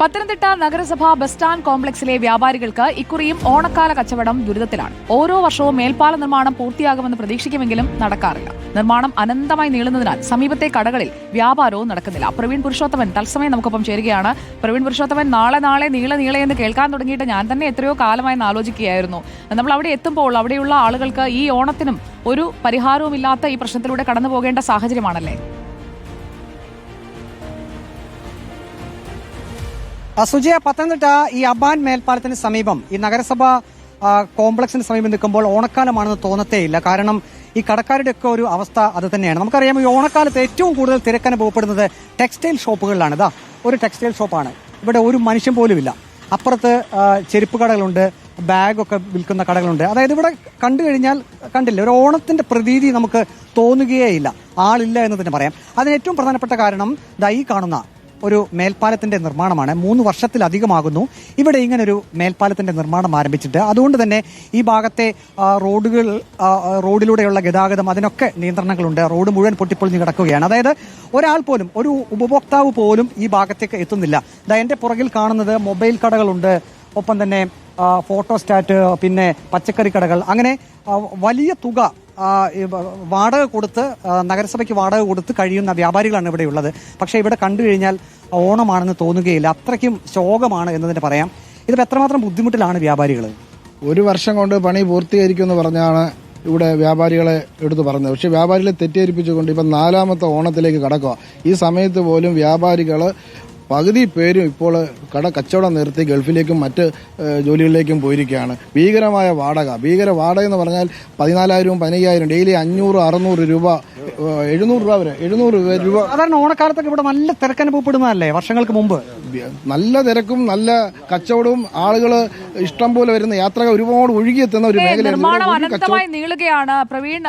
പത്തനംതിട്ട നഗരസഭാ bus stand കോംപ്ലക്സിലെ വ്യാപാരികൾക്ക് ഇക്കുറിയും ഓണക്കാല കച്ചവടം ദുരിതത്തിലാണ്. ഓരോ വർഷവും മേൽപ്പാല നിർമ്മാണം പൂർത്തിയാകുമെന്ന് പ്രതീക്ഷിക്കുമെങ്കിലും നടക്കാറില്ല. നിർമ്മാണം അനന്തമായി നീളുന്നതിനാൽ സമീപത്തെ കടകളിൽ വ്യാപാരവും നടക്കുന്നില്ല. പ്രവീൺ പുരുഷോത്തമൻ തത്സമയം നമുക്കൊപ്പം ചേരുകയാണ്. പ്രവീൺ പുരുഷോത്തമൻ, നാളെ നീളെ എന്ന് കേൾക്കാൻ തുടങ്ങിയിട്ട് ഞാൻ തന്നെ എത്രയോ കാലമായി ആലോചിക്കുകയായിരുന്നു. നമ്മൾ അവിടെ എത്തുമ്പോൾ അവിടെയുള്ള ആളുകൾക്ക് ഈ ഓണത്തിനും ഒരു പരിഹാരവുമില്ലാത്ത ഈ പ്രശ്നത്തിലൂടെ കടന്നു പോകേണ്ട സാഹചര്യമാണല്ലേ? സുജയ, പത്തനംതിട്ട ഈ അബാൻ മേൽപ്പാലത്തിന് സമീപം ഈ നഗരസഭ കോംപ്ലക്സിന് സമീപം നിൽക്കുമ്പോൾ ഓണക്കാലമാണെന്ന് തോന്നത്തേയില്ല. കാരണം ഈ കടക്കാരുടെ ഒക്കെ ഒരു അവസ്ഥ അത് തന്നെയാണ്. നമുക്കറിയാം, ഈ ഓണക്കാലത്ത് ഏറ്റവും കൂടുതൽ തിരക്കനുഭവപ്പെടുന്നത് ടെക്സ്റ്റൈൽ ഷോപ്പുകളിലാണ്. ഇതാ ഒരു ടെക്സ്റ്റൈൽ ഷോപ്പാണ്. ഇവിടെ ഒരു മനുഷ്യൻ പോലുമില്ല. അപ്പുറത്ത് ചെരുപ്പ് കടകളുണ്ട്, ബാഗൊക്കെ വിൽക്കുന്ന കടകളുണ്ട്. അതായത് ഇവിടെ കണ്ടു കഴിഞ്ഞാൽ കണ്ടില്ല, ഒരു ഓണത്തിന്റെ പ്രതീതി നമുക്ക് തോന്നുകയേയില്ല. ആളില്ല എന്ന് തന്നെ പറയാം. അതിന് ഏറ്റവും പ്രധാനപ്പെട്ട കാരണം ദാ ഈ കാണുന്ന ഒരു മേൽപ്പാലത്തിന്റെ നിർമ്മാണമാണ്. 3 വർഷത്തിലധികമാകുന്നു ഇവിടെ ഇങ്ങനൊരു മേൽപ്പാലത്തിന്റെ നിർമ്മാണം ആരംഭിച്ചിട്ട്. അതുകൊണ്ട് തന്നെ ഈ ഭാഗത്തെ റോഡിലൂടെയുള്ള ഗതാഗതം അതിനൊക്കെ നിയന്ത്രണങ്ങളുണ്ട്. റോഡ് മുഴുവൻ പൊട്ടിപ്പൊളിഞ്ഞ് കിടക്കുകയാണ്. അതായത് ഒരാൾ പോലും, ഒരു ഉപഭോക്താവ് പോലും ഈ ഭാഗത്തേക്ക് എത്തുന്നില്ല. എന്റെ പുറകിൽ കാണുന്നത് മൊബൈൽ കടകളുണ്ട്, ഒപ്പം തന്നെ ഫോട്ടോസ്റ്റാറ്റ്, പിന്നെ പച്ചക്കറി കടകൾ, അങ്ങനെ വലിയ തുക വാടക കൊടുത്ത്, നഗരസഭയ്ക്ക് വാടക കൊടുത്ത് കഴിയുന്ന വ്യാപാരികളാണ് ഇവിടെ ഉള്ളത്. പക്ഷേ ഇവിടെ കണ്ടു കഴിഞ്ഞാൽ ഓണമാണെന്ന് തോന്നുകയില്ല. അത്രയ്ക്കും ശോകമാണ് എന്ന് തന്നെ പറയാം. ഇതിപ്പോൾ എത്രമാത്രം ബുദ്ധിമുട്ടിലാണ് വ്യാപാരികൾ? 1 വർഷം കൊണ്ട് പണി പൂർത്തീകരിക്കുമെന്ന് പറഞ്ഞാണ് ഇവിടെ വ്യാപാരികളെ എടുത്തു പറഞ്ഞത്. പക്ഷെ വ്യാപാരികളെ തെറ്റിദ്ധരിപ്പിച്ചുകൊണ്ട് ഇപ്പം 4ാമത്തെ ഓണത്തിലേക്ക് കടക്കുക. ഈ സമയത്ത് പോലും വ്യാപാരികൾ പകുതി പേരും ഇപ്പോൾ കച്ചവടം നിർത്തി ഗൾഫിലേക്കും മറ്റ് ജോലികളിലേക്കും പോയിരിക്കുകയാണ്. ഭീകര വാടക എന്ന് പറഞ്ഞാൽ 14,000 15,000, ഡെയിലി 500-600 രൂപ, 700 രൂപ വരെ, 700 രൂപ. സാധാരണ ഓണക്കാലത്തൊക്കെ ഇവിടെ നല്ല തിരക്കനുഭവപ്പെടുന്നതല്ലേ വർഷങ്ങൾക്ക് മുമ്പ്? നല്ല തിരക്കും നല്ല കച്ചവടവും, ആളുകൾ ഇഷ്ടം പോലെ വരുന്ന യാത്രകൾ ഒരുപാട് ഒഴുകിയെത്തുന്ന ഒരു മേഖലയാണ്. നിർമ്മാണം അനന്തമായി നീളുകയാണ്. പ്രവീൺ,